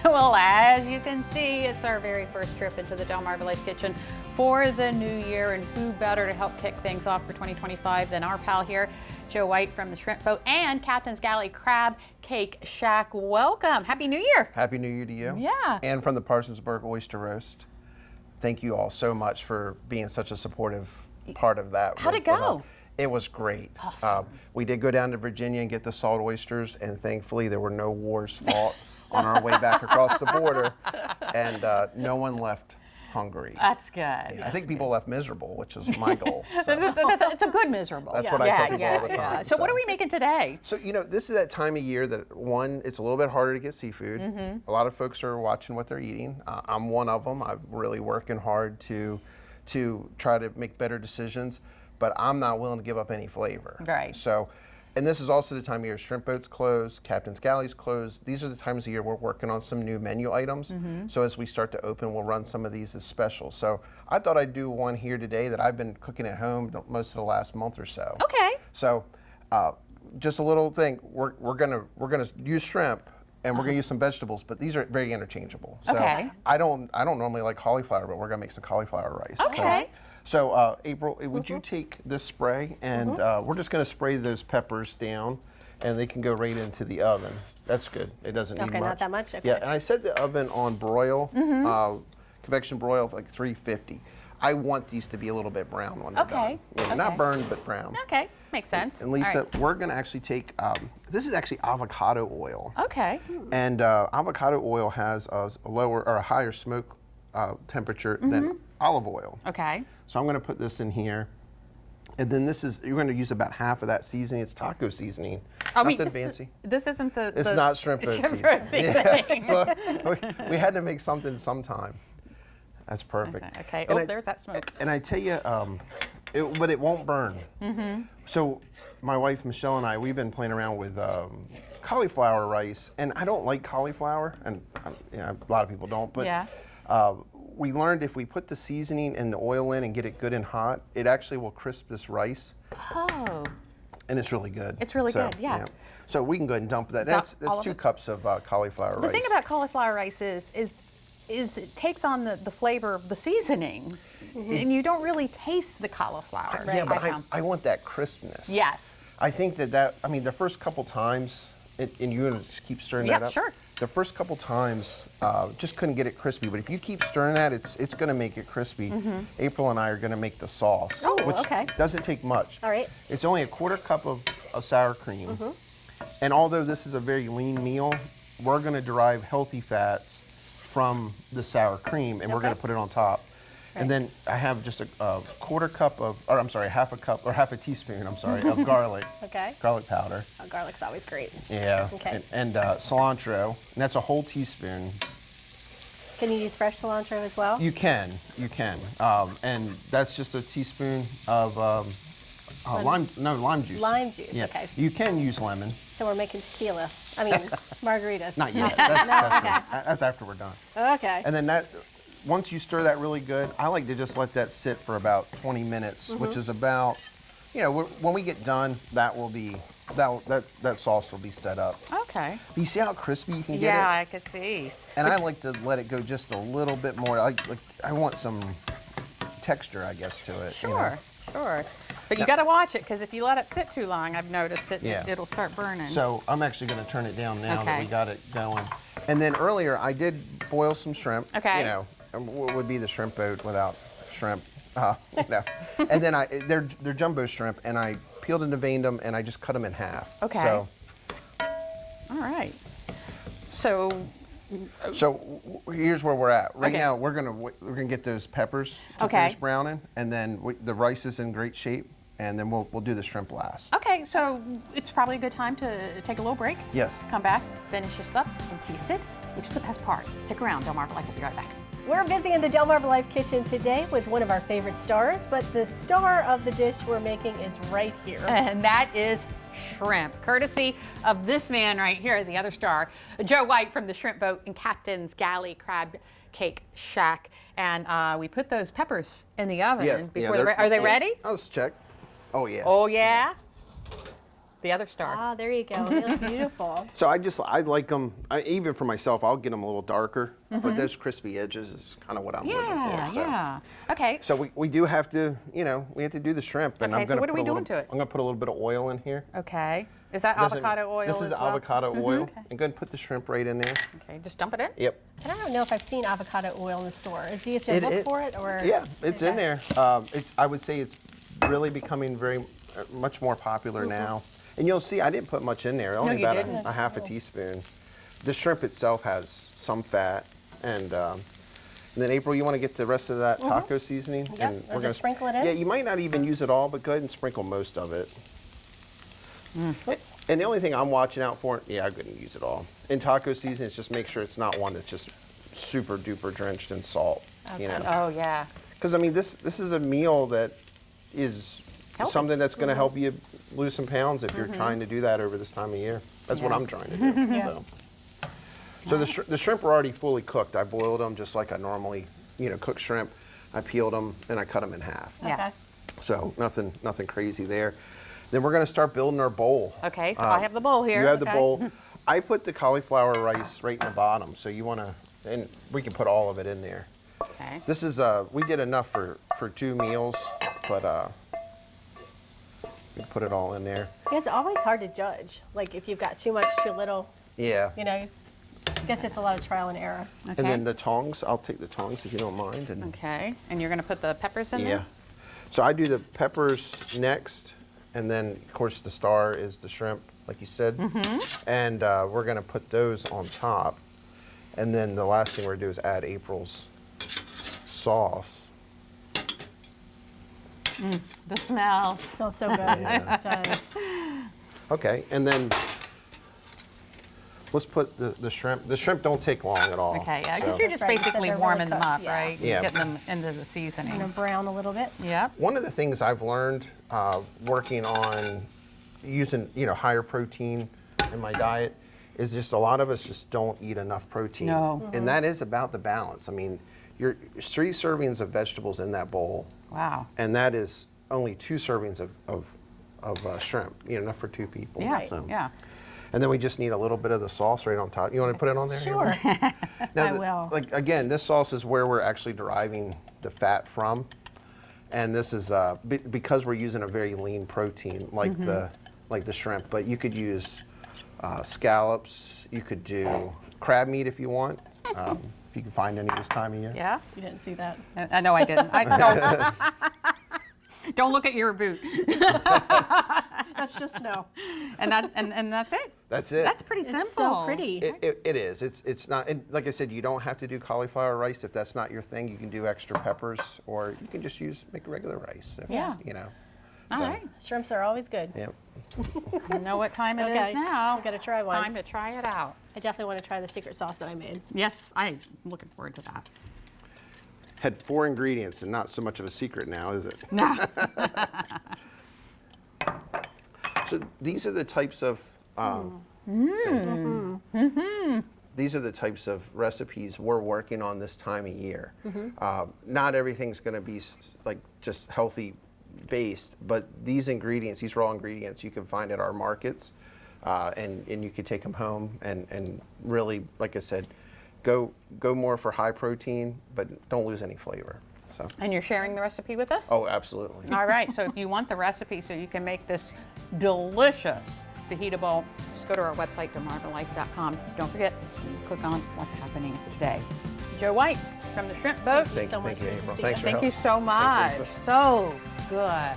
Well, as you can see, it's our very first trip into the DelmarvaLife kitchen for the new year, and who better to help kick things off for 2025 than our pal here, Joe White from the Shrimp Boat and Captain's Galley Crab Cake Shack. Welcome. Happy New Year. Happy New Year to you. Yeah. And from the Parsonsburg Oyster Roast, thank you all so much for being such a supportive part of that. How'd it go? It was great. Awesome. We did go down to Virginia and get the salt oysters, and thankfully there were no wars fought on our way back across the border, and no one left hungry. That's good. Yeah, I think people left miserable, which is my goal. So. It's a good miserable. That's what I tell people all the time. So what are we making today? So, you know, this is that time of year that, one, it's a little bit harder to get seafood. A lot of folks are watching what they're eating. I'm one of them. I'm really working hard to try to make better decisions, but I'm not willing to give up any flavor. Right. So, and this is also the time of year Shrimp Boat's closed, Captain's Galley's closed. These are the times of year we're working on some new menu items. So as we start to open, we'll run some of these as specials. So I thought I'd do one here today that I've been cooking at home most of the last month or so. Okay. So just a little thing, we're gonna use shrimp and we're gonna use some vegetables, but these are very interchangeable. So Okay. I don't normally like cauliflower, but we're gonna make some cauliflower rice. Okay. So April, would you take this spray and we're just going to spray those peppers down, and they can go right into the oven. That's good. It doesn't need much. Okay, not that much? Okay. Yeah, and I set the oven on broil, convection broil, like 350. I want these to be a little bit brown when they're done. Yeah, not burned, but brown. Okay, makes sense. And Lisa, All right. we're going to actually take, this is actually avocado oil. Okay. And avocado oil has a lower or a higher smoke temperature than olive oil. Okay. So I'm going to put this in here. And then you're going to use about half of that seasoning. It's taco seasoning. Nothing fancy. This isn't the... It's not shrimp boat seasoning. seasoning. Look, we had to make something sometime. That's perfect. Okay. And Oh, there's that smoke. And I tell you, but it won't burn. So my wife, Michelle, and I, we've been playing around with cauliflower rice. And I don't like cauliflower. And a lot of people don't. But Yeah. We learned if we put the seasoning and the oil in and get it good and hot, it actually will crisp this rice. Oh. And it's really good. It's really good, yeah. So we can go ahead and dump that. That's all of 2 it? cups of cauliflower rice. The thing about cauliflower rice is it takes on the flavor of the seasoning, and you don't really taste the cauliflower. Yeah, but I found. I want that crispness. Yes. I think I mean, the first couple times, and you're going to just keep stirring that up? Sure. The first couple times, just couldn't get it crispy. But if you keep stirring that, it's going to make it crispy. April and I are going to make the sauce, which okay. doesn't take much. All right. It's only a 1/4 cup of sour cream. And although this is a very lean meal, we're going to derive healthy fats from the sour cream, and we're going to put it on top. And then I have just a 1/4 cup half a cup, or half a teaspoon, of garlic. Okay. Garlic powder. Oh, garlic's always great. Yeah. Okay. And cilantro, and that's a whole teaspoon. Can you use fresh cilantro as well? You can. And that's just a teaspoon of lime juice. Lime juice, Yeah. okay. You can use lemon. So we're making tequila. I mean, margaritas. Not yet. That's after we're done. Okay. And then once you stir that really good, I like to just let that sit for about 20 minutes, which is about, when we get done, that sauce will be set up. Okay. Do you see how crispy you can get it? Yeah, I could see. And I like to let it go just a little bit more. I want some texture, I guess, to it. Sure. But you got to watch it, because if you let it sit too long, I've noticed it'll start burning. So I'm actually going to turn it down now that Okay. we got it going. And then earlier I did boil some shrimp. Okay. What would be the shrimp boat without shrimp? And then they're jumbo shrimp, and I peeled and veined them, and I just cut them in half. Okay. So. All right. So Here's where we're at right Okay. now. We're gonna get those peppers to finish browning, and then the rice is in great shape, and then we'll do the shrimp last. Okay, so it's probably a good time to take a little break. Yes. Come back, finish this up, and taste it, which is the best part. Stick around, DelmarvaLife will be right back. We're busy in the DelmarvaLife kitchen today with one of our favorite stars, but the star of the dish we're making is right here. And that is shrimp, courtesy of this man right here, the other star, Joe White from the Shrimp Boat and Captain's Galley Crab Cake Shack. And we put those peppers in the oven before are they ready? Let's check. Oh yeah. Oh yeah? the other star. Ah, there you go. They look beautiful. So I like them, even for myself, I'll get them a little darker, but those crispy edges is kind of what I'm looking Yeah, for. So. yeah. Okay. So we do have to, we have to do the shrimp. And Okay, I'm so gonna what are put we a little, doing to it? I'm going to put a little bit of oil in here. Okay. Is that Doesn't- avocado oil This as is well? avocado oil. Okay. And go ahead and put the shrimp right in there. Okay, just dump it in? Yep. And I don't know if I've seen avocado oil in the store. Do you have to look for it, or? Yeah, it's in Okay. there. I would say it's really becoming much more popular now. And you'll see, I didn't put much in there. Only you about didn't. a half a teaspoon. The shrimp itself has some fat, and then April, you want to get the rest of that taco seasoning, Yep, and or just sprinkle it in? Yeah, you might not even use it all, but go ahead and sprinkle most of it. And the only thing I'm watching out for, I couldn't use it all. In taco season, is just make sure it's not one that's just super duper drenched in salt. You know, Oh, yeah. because I mean, this is a meal that is Healthy. something that's going to help you lose some pounds if you're trying to do that over this time of year. That's what Yeah. I'm trying to do. Yeah. So the shrimp are already fully cooked. I boiled them just like I normally, cook shrimp. I peeled them and I cut them in half. Yeah. Okay. So nothing crazy there. Then we're going to start building our bowl. Okay, so I have the bowl here. You have the Okay. bowl. I put the cauliflower rice right in the bottom, so you want to, and we can put all of it in there. Okay. This is we did enough for 2 meals, but we put it all in there. Yeah, it's always hard to judge. Like if you've got too much, too little. Yeah. I guess it's a lot of trial and error. Okay. And then the tongs, I'll take the tongs if you don't mind. And Okay, and you're going to put the peppers in yeah. there? So I do the peppers next, and then of course the star is the shrimp, like you said. And we're going to put those on top. And then the last thing we're going to do is add April's sauce. The smells. Smells so good. It does. Okay, and then let's put the shrimp. The shrimp don't take long at all. Okay, yeah, because so- you're just Right, you said basically they're warming really them up, cooked, yeah. right? Yeah. Getting them into the seasoning. Brown a little bit. Yep. One of the things I've learned working on using higher protein in my diet is just a lot of us just don't eat enough protein. No. And that is about the balance. I mean, you're 3 servings of vegetables in that bowl, Wow. and that is only 2 servings of shrimp. Enough for 2 people. Yeah, So- yeah. And then we just need a little bit of the sauce right on top. You want to put it on there? Sure. Now, I will. Like again, this sauce is where we're actually deriving the fat from, and this is because we're using a very lean protein like the shrimp. But you could use scallops. You could do crab meat if you want, if you can find any this time of year. Yeah? You didn't see that. I know I didn't. I don't look at your boot. That's just no. And that's it. That's it. That's pretty simple. It's so pretty. It is. It's not. And like I said, you don't have to do cauliflower rice if that's not your thing. You can do extra peppers, or you can just make regular rice. If, Yeah. All So- right. Shrimps are always good. Yep. You know what time it is Okay, now. we gotta try one. Time to try it out. I definitely want to try the secret sauce that I made. Yes, I'm looking forward to that. Had 4 ingredients, and not so much of a secret now, is it? No. So these are the types of these are the types of recipes we're working on this time of year. Not everything's going to be like just healthy based, but these ingredients, these raw ingredients, you can find at our markets, and you can take them home and really, like I said, go more for high protein, but don't lose any flavor. So. And you're sharing the recipe with us? Oh, absolutely. All right, so if you want the recipe so you can make this delicious fajita bowl, just go to our website, DelmarvaLife.com. Don't forget, click on what's happening today. Joe White from the Shrimp Boat. Thank you so much. Thank you, Good to April. see Thanks you. for Thank you help. so much. Thanks, Lisa. So good.